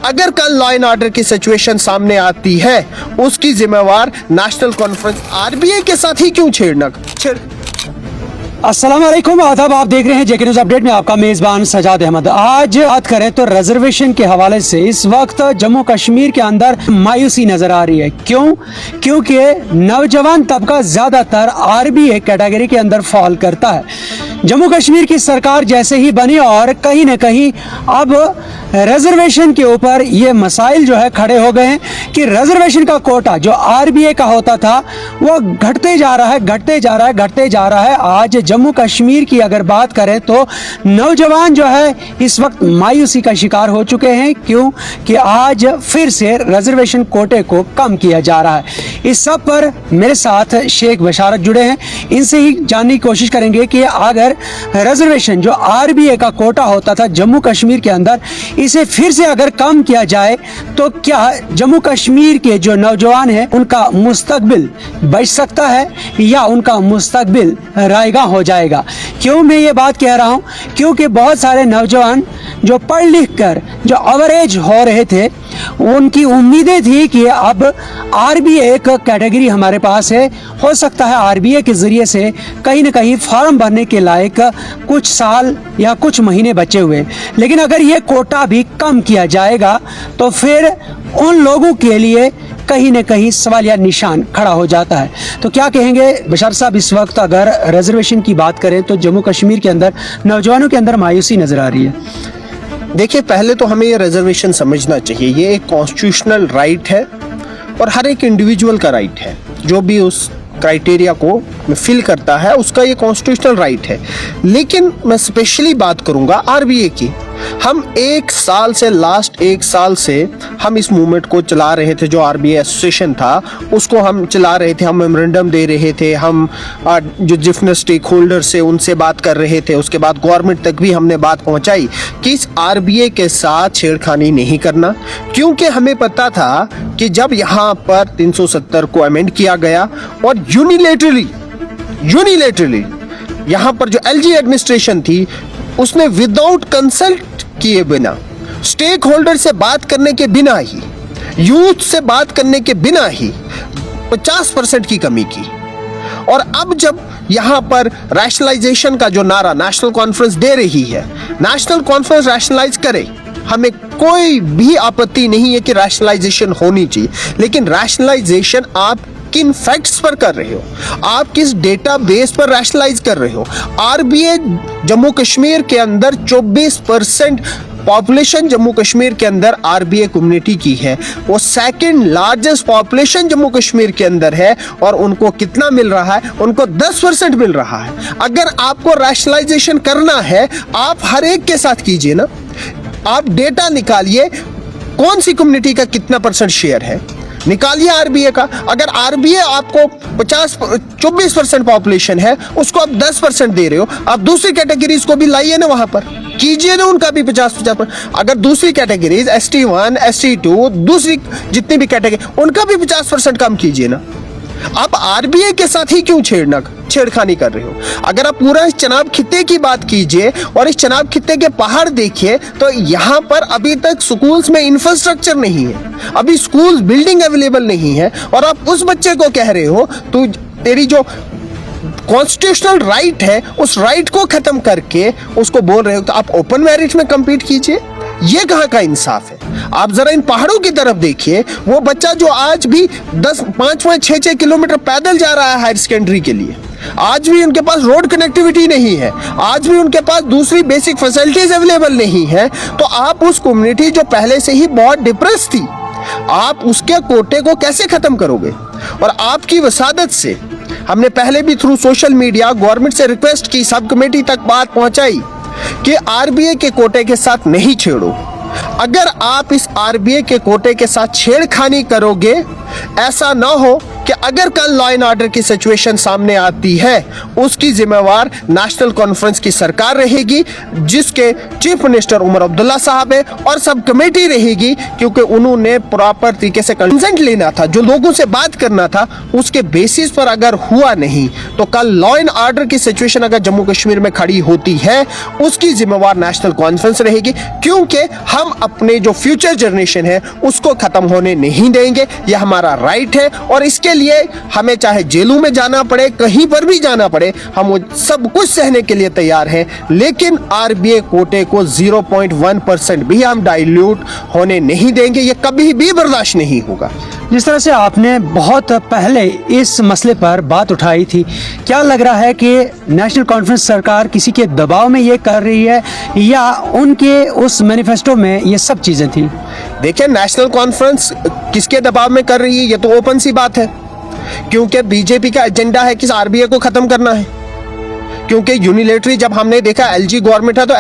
अगर कल law and order की सिचुएशन सामने आती है, उसकी जिम्मेवार नेशनल कॉन्फ्रेंस आरबीआई के साथ ही क्यों छेड़ अस्सलाम वालेकुम, आदाब। आप देख रहे हैं जेके न्यूज़ अपडेट में आपका मेज़बान सजाद अहमद। आज बात करें तो रिजर्वेशन के हवाले से इस वक्त जम्मू कश्मीर के अंदर मायूसी नज़र आ रही है। क्यों? क्योंकि नौजवान तबका ज़्यादातर आरबीए कैटेगरी के अंदर फॉल करता है। जम्मू कश्मीर की सरकार जैसे ही बनी और कहीं न कहीं अब रिजर्वेशन के ऊपर ये मसाइल जो है खड़े हो गए हैं कि रिजर्वेशन का कोटा जो आरबीए का होता था वो घटते जा रहा है। आज जम्मू कश्मीर की अगर बात करें तो नौजवान जो है इस वक्त मायूसी का शिकार हो चुके हैं। क्यों? कि आज फिर से रिजर्वेशन कोटे को कम किया जा रहा है। इस सब पर मेरे साथ शेख बशारत जुड़े हैं, इनसे ही जानने की कोशिश करेंगे कि अगर रिजर्वेशन जो आरबीए का कोटा होता था जम्मू कश्मीर के अंदर, इसे फिर से अगर कम किया जाए तो क्या जम्मू कश्मीर के जो नौजवान हैं उनका मुस्तकबिल बच सकता है या उनका मुस्तकबिल रायगा हो जाएगा। क्यों मैं ये बात कह रहा हूँ? क्योंकि बहुत सारे नौजवान जो पढ़ लिख कर जो एवरेज हो रहे थे, उनकी उम्मीदें थी कि अब आरबीए एक कैटेगरी हमारे पास है, हो सकता है आरबीए के ज़रिए से कहीं न कहीं फॉर्म भरने के लायक कुछ साल या कुछ महीने बचे हुए। लेकिन अगर ये कोटा भी कम किया जाएगा तो फिर उन लोगों के लिए कहीं न कहीं सवालिया निशान खड़ा हो जाता है। तो क्या कहेंगे बशार साहब, इस वक्त अगर रिजर्वेशन की बात करें तो जम्मू कश्मीर के अंदर नौजवानों के अंदर मायूसी नज़र आ रही है। देखिए, पहले तो हमें ये रिजर्वेशन समझना चाहिए, ये एक कॉन्स्टिट्यूशनल राइट है और हर एक इंडिविजुअल का राइट है। जो भी उस क्राइटेरिया को फिल करता है उसका ये कॉन्स्टिट्यूशनल राइट है। लेकिन मैं स्पेशली बात करूंगा आरबीए की। हम लास्ट एक साल से हम इस मूवमेंट को चला रहे थे। जो आरबीआई एसोसिएशन था उसको हम चला रहे थे, हम मेमोरेंडम दे रहे थे, हम जो डिफरेंट स्टेक होल्डर से उनसे बात कर रहे थे। उसके बाद गवर्नमेंट तक भी हमने बात पहुंचाई कि इस आरबीआई के साथ छेड़खानी नहीं करना, क्योंकि हमें पता था कि जब यहाँ पर 370 को अमेंड किया गया और यूनिलेटरली यहाँ पर जो एलजी एडमिनिस्ट्रेशन थी उसने विदाउट कंसल्ट किए बिना, स्टेक होल्डर से बात करने के बिना ही, यूथ से बात करने के बिना ही 50% की कमी की। और अब जब यहाँ पर रैशनलाइजेशन का जो नारा नेशनल कॉन्फ्रेंस दे रही है, नेशनल कॉन्फ्रेंस रैशनलाइज करे, हमें कोई भी आपत्ति नहीं है कि रैशनलाइजेशन होनी चाहिए। लेकिन रैशनलाइजेशन आप किन फैक्ट्स पर कर रहे हो, आप किस डेटा बेस पर रैशनलाइज कर रहे हो। आरबीआई जम्मू कश्मीर के अंदर 24% पॉपुलेशन जम्मू कश्मीर के अंदर आरबीआई कम्युनिटी की है। वो second largest population Jammu Kashmir के अंदर है और उनको कितना मिल रहा है? उनको 10% मिल रहा है। अगर आपको रैशनलाइजेशन करना है आप हर एक के साथ कीजिए ना। आप डेटा निकालिए, कौन सी कम्युनिटी का कितना परसेंट शेयर है, निकालिए आरबीए का। अगर आरबीए आपको 24% पॉपुलेशन है, उसको आप 10% दे रहे हो, आप दूसरी कैटेगरीज को भी लाइए ना, वहां पर कीजिए ना उनका भी 50%। अगर दूसरी कैटेगरीज ST1 ST2 दूसरी जितनी भी कैटेगरी, उनका भी 50% कम कीजिए ना। आप आरबीआई के साथ ही क्यों छेड़खानी कर रहे हो? अगर आप पूरा इस चनाब खित्ते की बात कीजिए और इस चनाब खित्ते के पहाड़ देखिए तो यहाँ पर अभी तक स्कूल्स में इंफ्रास्ट्रक्चर नहीं है, अभी स्कूल बिल्डिंग अवेलेबल नहीं है। और आप उस बच्चे को कह रहे हो तेरी जो कॉन्स्टिट्यूशनल राइट है उस राइट को खत्म करके उसको बोल रहे हो तो आप ओपन मेरिट में compete कीजिए। ये कहाँ का इंसाफ है? आप जरा इन पहाड़ों की तरफ देखिए, वो बच्चा जो आज भी 5-6 किलोमीटर पैदल जा रहा है हायर सेकेंडरी के लिए, आज भी उनके पास रोड कनेक्टिविटी नहीं है, आज भी उनके पास दूसरी बेसिक फैसिलिटीज अवेलेबल नहीं है। तो आप उस कम्युनिटी जो पहले से ही बहुत डिप्रेस थी, आप उसके कोटे को कैसे खत्म करोगे? और आपकी वसादत से हमने पहले भी थ्रू सोशल मीडिया गवर्नमेंट से रिक्वेस्ट की, सब कमेटी तक बात पहुंचाई कि आरबीआई के कोटे के साथ नहीं छेड़ो। अगर आप इस आरबीआई के कोटे के साथ छेड़खानी करोगे, ऐसा ना हो कि अगर कल लॉ एंड ऑर्डर की सिचुएशन सामने आती है, उसकी जिम्मेवार नेशनल कॉन्फ्रेंस की सरकार रहेगी, जिसके चीफ मिनिस्टर उमर अब्दुल्ला साहब है, और सब कमेटी रहेगी, क्योंकि उन्होंने प्रॉपर तरीके से कंसेंट लेना था, जो लोगों से बात करना था उसके बेसिस पर अगर हुआ नहीं तो कल लॉ एंड ऑर्डर की सिचुएशन अगर जम्मू कश्मीर में खड़ी होती है, उसकी जिम्मेवार नेशनल कॉन्फ्रेंस रहेगी, क्योंकि हम अपने जो फ्यूचर जनरेशन है उसको खत्म होने नहीं देंगे। यह हमारा राइट है और इसके लिए हमें चाहे जेलों में जाना पड़े, कहीं पर भी जाना पड़े, हम वो सब कुछ सहने के लिए तैयार हैं, लेकिन आरबीए कोटे को 0.1% भी हम डाइल्यूट होने नहीं देंगे। ये कभी भी बर्दाश्त नहीं होगा। जिस तरह से आपने बहुत पहले इस मसले पर बात उठाई थी, क्या लग रहा है कि नेशनल कॉन्फ्रेंस सरकार किसी के दबाव में ये कर रही है या उनके उस मैनिफेस्टो में ये सब चीज़ें थी? देखिए, नेशनल कॉन्फ्रेंस किसके दबाव में कर रही है, ये तो ओपन सी बात है, क्योंकि बीजेपी का एजेंडा है कि आरबीए को खत्म करना है। क्योंकि यूनिलेटरी जब हमने देखा एलजी गवर्नमेंट है, तो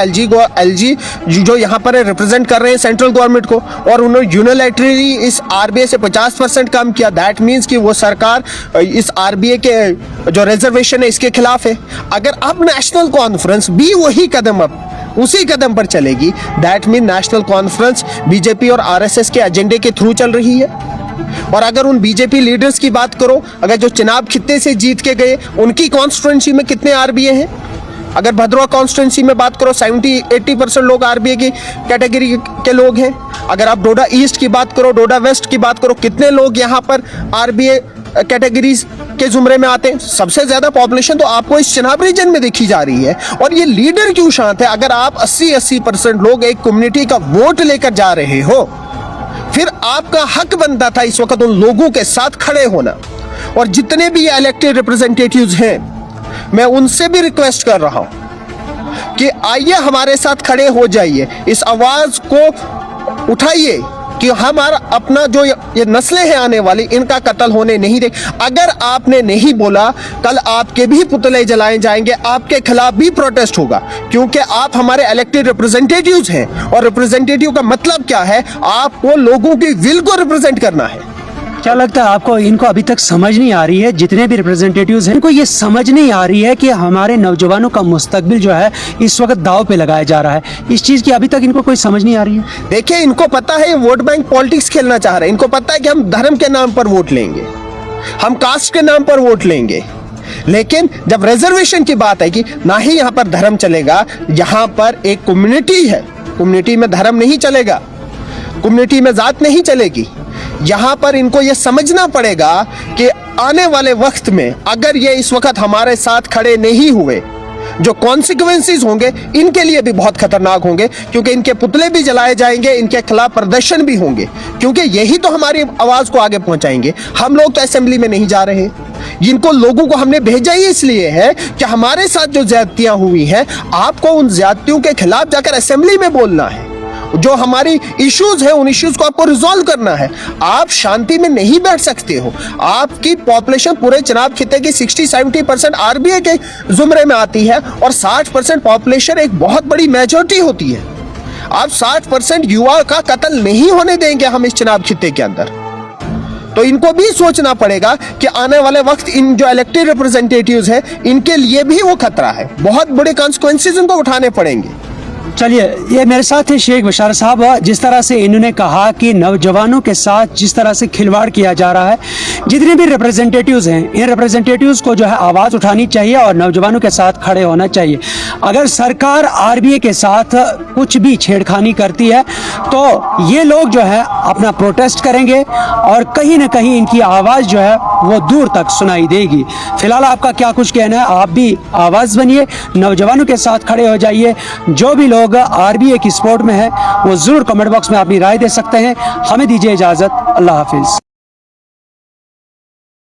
एलजी जो यहाँ पर रिप्रेजेंट कर रहे हैं सेंट्रल गवर्नमेंट को, और उन्होंने यूनिलेटरली इस आरबीए से 50% कम किया। दैट मीन्स कि वो सरकार इस आरबीए के जो रिजर्वेशन है इसके खिलाफ है। अगर अब नेशनल कॉन्फ्रेंस भी वही कदम अब उसी कदम पर चलेगी, that mean national conference BJP और आरएसएस के एजेंडे के थ्रू चल रही है। और अगर उन बीजेपी लीडर्स की बात करो, अगर जो चुनाव खित्ते से जीत के गए, उनकी कॉन्स्टिट्यूंसी में कितने आरबीए हैं? अगर भद्रवा कॉन्स्टिट्यूंसी में बात करो, 70-80% लोग आरबीए की कैटेगरी के लोग हैं। अगर आप डोडा ईस्ट की बात करो, डोडा वेस्ट की बात करो, कितने लोग यहाँ पर आरबीए कैटेगरीज के जुमरे में आते हैं? सबसे ज्यादा पॉपुलेशन तो आपको इस चुनाव रीजन में देखी जा रही है। और ये लीडर क्यों शांत है? अगर आप 80% लोग एक कम्युनिटी का वोट लेकर जा रहे हो, फिर आपका हक बनता था इस वक्त उन लोगों के साथ खड़े होना। और जितने भी इलेक्टेड रिप्रेजेंटेटिव्स हैं, मैं उनसे भी रिक्वेस्ट कर रहा हूं कि आइए हमारे साथ खड़े हो जाइए, इस आवाज को उठाइए कि हमारा अपना जो ये नस्लें हैं आने वाली, इनका कत्ल होने नहीं दे। अगर आपने नहीं बोला, कल आपके भी पुतले जलाए जाएंगे, आपके खिलाफ भी प्रोटेस्ट होगा, क्योंकि आप हमारे इलेक्टेड रिप्रेजेंटेटिव्स हैं। और रिप्रेजेंटेटिव का मतलब क्या है? आपको लोगों की विल को रिप्रेजेंट करना है। क्या लगता है आपको, इनको अभी तक समझ नहीं आ रही है, जितने भी रिप्रेजेंटेटिव्स हैं, इनको ये समझ नहीं आ रही है कि हमारे नौजवानों का मुस्तकबिल जो है इस वक्त दाव पे लगाया जा रहा है? इस चीज़ की अभी तक इनको कोई समझ नहीं आ रही है। देखिए, इनको पता है ये वोट बैंक पॉलिटिक्स खेलना चाह रहे हैं। इनको पता है कि हम धर्म के नाम पर वोट लेंगे, हम कास्ट के नाम पर वोट लेंगे, लेकिन जब रिजर्वेशन की बात है कि ना ही यहाँ पर धर्म चलेगा, यहाँ पर एक कम्युनिटी है, कम्युनिटी में धर्म नहीं चलेगा, कम्युनिटी में जात नहीं चलेगी। यहाँ पर इनको ये समझना पड़ेगा कि आने वाले वक्त में अगर ये इस वक्त हमारे साथ खड़े नहीं हुए, जो कॉन्सिक्वेंसेस होंगे इनके लिए भी बहुत खतरनाक होंगे, क्योंकि इनके पुतले भी जलाए जाएंगे, इनके खिलाफ प्रदर्शन भी होंगे, क्योंकि यही तो हमारी आवाज को आगे पहुंचाएंगे। हम लोग तो असेंबली में नहीं जा रहे, जिनको लोगों को हमने भेजा ही इसलिए है कि हमारे साथ जो ज्यादतियां हुई हैं, आपको उन ज्यादतियों के खिलाफ जाकर असेंबली में बोलना है। जो हमारी इश्यूज है, उन इश्यूज को आपको रिजॉल्व करना है। आप शांति में नहीं बैठ सकते हो। आपकी पॉपुलेशन पूरे चुनाव खित्ते की 60-70% आरबीए के जुमरे में आती है, और 60% पॉपुलेशन एक बहुत बड़ी मेजॉरिटी होती है। आप 60% युवा का कत्ल नहीं होने देंगे हम इस चुनाव खित्ते के अंदर। तो इनको भी सोचना पड़ेगा कि आने वाले वक्त इन जो इलेक्टेड रिप्रेजेंटेटिव्स हैं, इनके लिए भी वो खतरा है, बहुत बड़े कॉन्सिक्वेंसेस इनको उठाने पड़ेंगे। चलिए, ये मेरे साथ है शेख बशार साहब। जिस तरह से इन्होंने कहा कि नौजवानों के साथ जिस तरह से खिलवाड़ किया जा रहा है, जितने भी रिप्रेजेंटेटिव्स हैं, इन रिप्रेजेंटेटिव्स को जो है आवाज़ उठानी चाहिए और नौजवानों के साथ खड़े होना चाहिए। अगर सरकार आरबीए के साथ कुछ भी छेड़खानी करती है तो ये लोग जो है अपना प्रोटेस्ट करेंगे और कहीं ना कहीं इनकी आवाज़ जो है वो दूर तक सुनाई देगी। फिलहाल आपका क्या कुछ कहना है? आप भी आवाज़ बनिए, नौजवानों के साथ खड़े हो जाइए। जो भी लोग आरबीए की सपोर्ट में है वो ज़रूर कमेंट बॉक्स में अपनी राय दे सकते हैं। हमें दीजिए इजाज़त। अल्लाह हाफिज़।